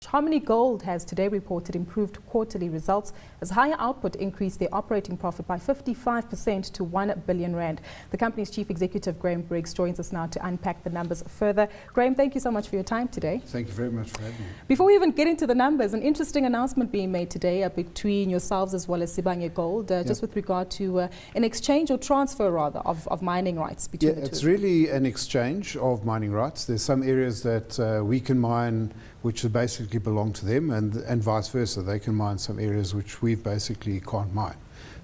Harmony Gold has today reported improved quarterly results as higher output increased their operating profit by 55% to 1 billion rand. The company's chief executive, Graham Briggs, joins us now to unpack the numbers further. Graham, thank you so much for your time today. Thank you very much for having me. Before we even get into the numbers, an interesting announcement being made today between yourselves as well as Sibanye Gold, just with regard to an exchange or transfer rather of mining rights between the two. It's really an exchange of mining rights. There's some areas that we can mine which basically belong to them, and vice versa. They can mine some areas which we basically can't mine.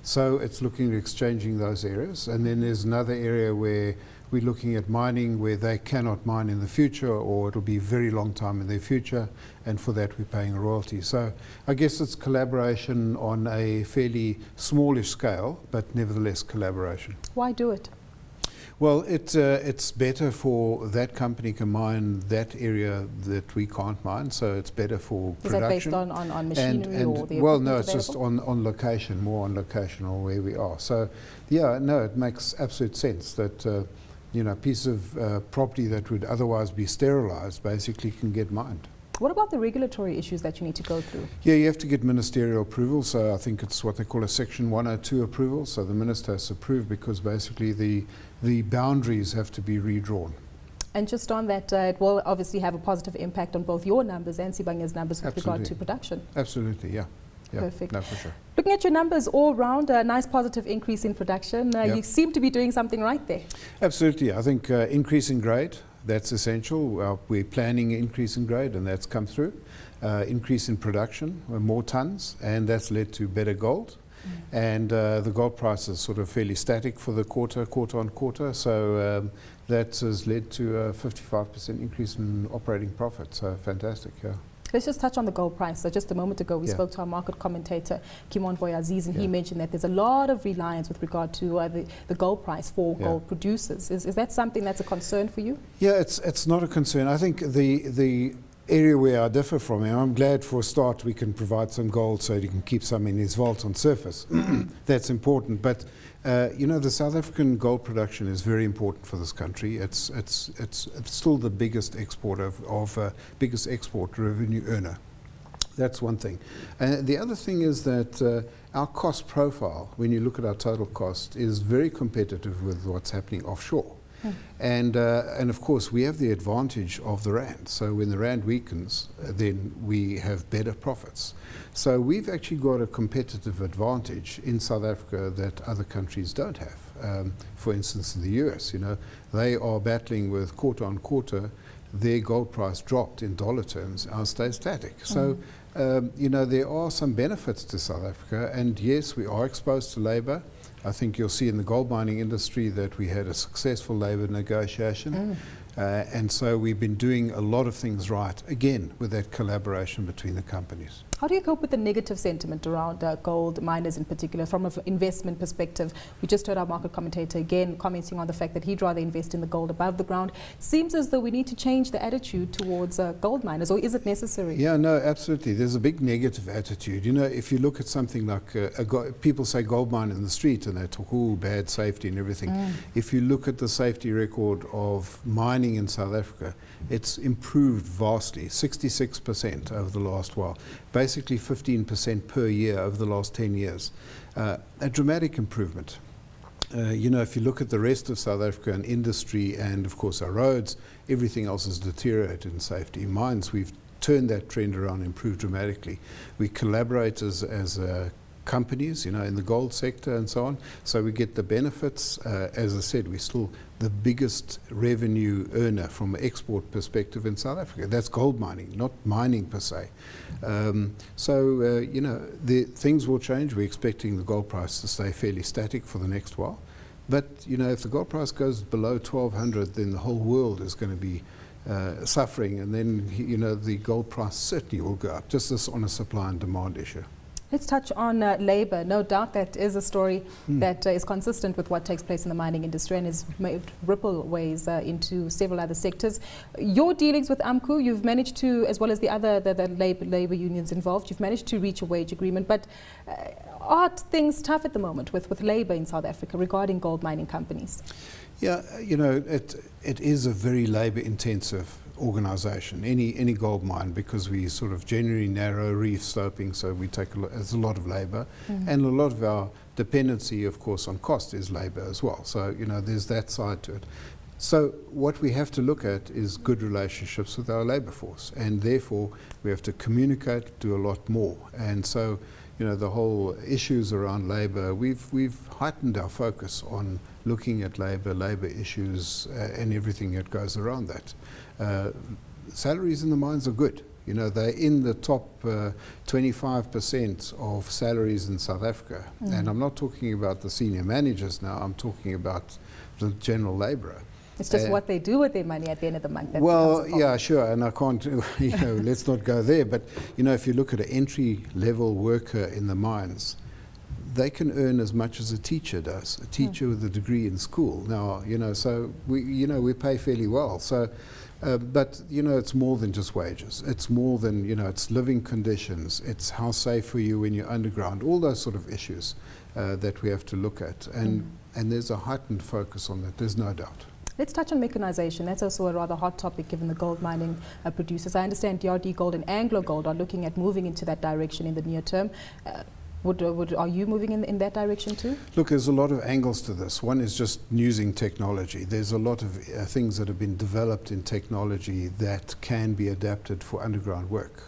So it's looking at exchanging those areas. And then there's another area where we're looking at mining where they cannot mine in the future, or it'll be a very long time in their future, and for that we're paying a royalty. So I guess it's collaboration on a fairly smallish scale, but nevertheless collaboration. Why do it? Well, it's better for that company can mine that area that we can't mine, so it's better for production. Is that based on machinery or the well, no, it's available? just on location, more on location or where we are. So, yeah, no, it makes absolute sense that a piece of property that would otherwise be sterilized basically can get mined. What about the regulatory issues that you need to go through? Yeah, you have to get ministerial approval. So I think it's what they call a Section 102 approval. So the minister has to approve because basically the boundaries have to be redrawn. And just on that, it will obviously have a positive impact on both your numbers and Sibanye's numbers with regard to production. Absolutely, yeah. Perfect. No, for sure. Looking at your numbers all round, a nice positive increase in production. You seem to be doing something right there. Absolutely. I think increase in grade, that's essential. We're planning increase in grade, and that's come through. Increase in production, more tons, and that's led to better gold. And the gold price is sort of fairly static for the quarter on quarter. So that has led to a 55% increase in operating profit. So fantastic, yeah. Let's just touch on the gold price. So just a moment ago, we spoke to our market commentator, Kimon Boyaziz, and he mentioned that there's a lot of reliance with regard to the gold price for gold producers. Is that something that's a concern for you? Yeah, it's not a concern. I think the area where I differ from him, I'm glad for a start we can provide some gold so he can keep some in his vault on surface. That's important. But the South African gold production is very important for this country. It's still the biggest exporter biggest export revenue earner. That's one thing. The other thing is that our cost profile, when you look at our total cost, is very competitive with what's happening offshore. And of course we have the advantage of the rand. So when the rand weakens, then we have better profits. So we've actually got a competitive advantage in South Africa that other countries don't have. For instance, in the US, they are battling with quarter on quarter. Their gold price dropped in dollar terms. Ours stays static. So there are some benefits to South Africa, and yes, we are exposed to labour. I think you'll see in the gold mining industry that we had a successful labour negotiation. And so we've been doing a lot of things right, again, with that collaboration between the companies. How do you cope with the negative sentiment around gold miners in particular from an investment perspective? We just heard our market commentator again commenting on the fact that he'd rather invest in the gold above the ground. Seems as though we need to change the attitude towards gold miners, or is it necessary? Yeah, no, absolutely. There's a big negative attitude. If you look at something like, people say gold mine in the street and they talk, bad safety and everything. If you look at the safety record of mining in South Africa, it's improved vastly, 66% over the last while. Basically 15% per year over the last 10 years. A dramatic improvement. If you look at the rest of South Africa and industry and of course our roads, everything else has deteriorated in safety. Mines, we've turned that trend around, improved dramatically. We collaborate as companies, in the gold sector and so on. So we get the benefits. As I said, we're still the biggest revenue earner from an export perspective in South Africa. That's gold mining, not mining per se. The things will change. We're expecting the gold price to stay fairly static for the next while. But, if the gold price goes below 1,200, then the whole world is going to be suffering. And then, the gold price certainly will go up, just as on a supply and demand issue. Let's touch on labour. No doubt that is a story that is consistent with what takes place in the mining industry and has made ripple ways into several other sectors. Your dealings with AMCU, you've managed to, as well as the labour unions involved, you've managed to reach a wage agreement. But are things tough at the moment with labour in South Africa regarding gold mining companies? Yeah, it is a very labour intensive organisation, any gold mine, because we sort of generally narrow reef stoping, so we take it's a lot of labour, and a lot of our dependency, of course, on cost is labour as well. So, you know, there's that side to it. So what we have to look at is good relationships with our labour force, and therefore we have to communicate, do a lot more. And so, you know, the whole issues around labour, we've heightened our focus on looking at labour issues, and everything that goes around that. Salaries in the mines are good. You know, they're in the top 25% of salaries in South Africa. And I'm not talking about the senior managers now, I'm talking about the general labourer. It's just what they do with their money at the end of the month. That well, yeah, sure, and I can't, you know, let's not go there. But, you know, if you look at an entry-level worker in the mines, they can earn as much as a teacher does, a teacher with a degree in school. Now, you know, so we pay fairly well. So, but, you know, it's more than just wages. It's more than, you know, it's living conditions. It's how safe are you when you're underground. All those sort of issues that we have to look at. And there's a heightened focus on that, there's no doubt. Let's touch on mechanization. That's also a rather hot topic given the gold mining producers. I understand DRD Gold and Anglo Gold are looking at moving into that direction in the near term. Are you moving in that direction too? Look, there's a lot of angles to this. One is just using technology. There's a lot of things that have been developed in technology that can be adapted for underground work.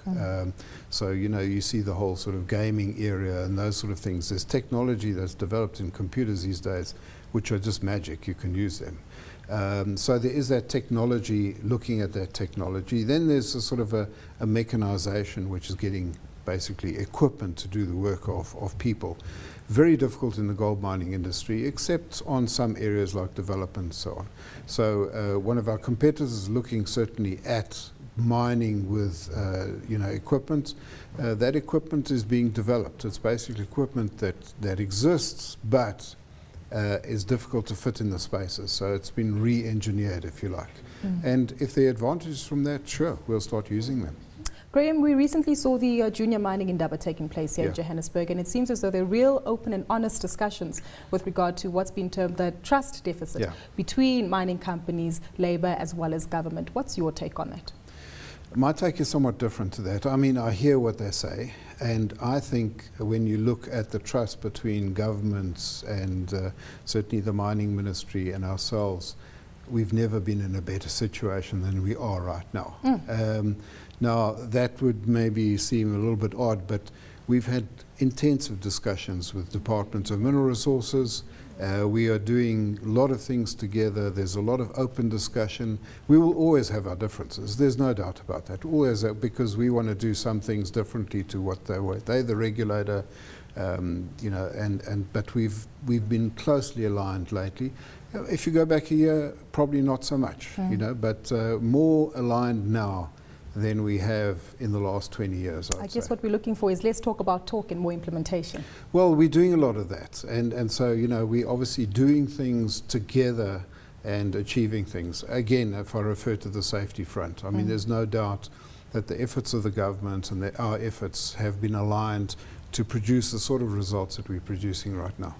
So, you know, you see the whole sort of gaming area and those sort of things. There's technology that's developed in computers these days, which are just magic. You can use them. So there is that technology, looking at that technology. Then there's a sort of a mechanization, which is getting basically equipment to do the work of people. Very difficult in the gold mining industry, except on some areas like development and so on. So one of our competitors is looking certainly at mining with you know, equipment. That equipment is being developed. It's basically equipment that exists, but is difficult to fit in the spaces. So it's been re-engineered, if you like. And if there are advantages from that, sure, we'll start using them. Graham, we recently saw the junior mining endeavour taking place here in Johannesburg, and it seems as though there are real open and honest discussions with regard to what's been termed the trust deficit between mining companies, labour as well as government. What's your take on that? My take is somewhat different to that. I mean, I hear what they say, and I think when you look at the trust between governments and certainly the mining ministry and ourselves, we've never been in a better situation than we are right now. Now, that would maybe seem a little bit odd, but we've had intensive discussions with Department of Mineral Resources. We are doing a lot of things together. There's a lot of open discussion. We will always have our differences. There's no doubt about that. Always, because we want to do some things differently to what they were. They're the regulator, you know, but we've been closely aligned lately. If you go back a year, probably not so much, you know, but more aligned now than we have in the last 20 years, I guess what we're looking for is less talk about talk and more implementation. Well, we're doing a lot of that. And so, you know, we're obviously doing things together and achieving things. Again, if I refer to the safety front, I mean, there's no doubt that the efforts of the government and our efforts have been aligned to produce the sort of results that we're producing right now.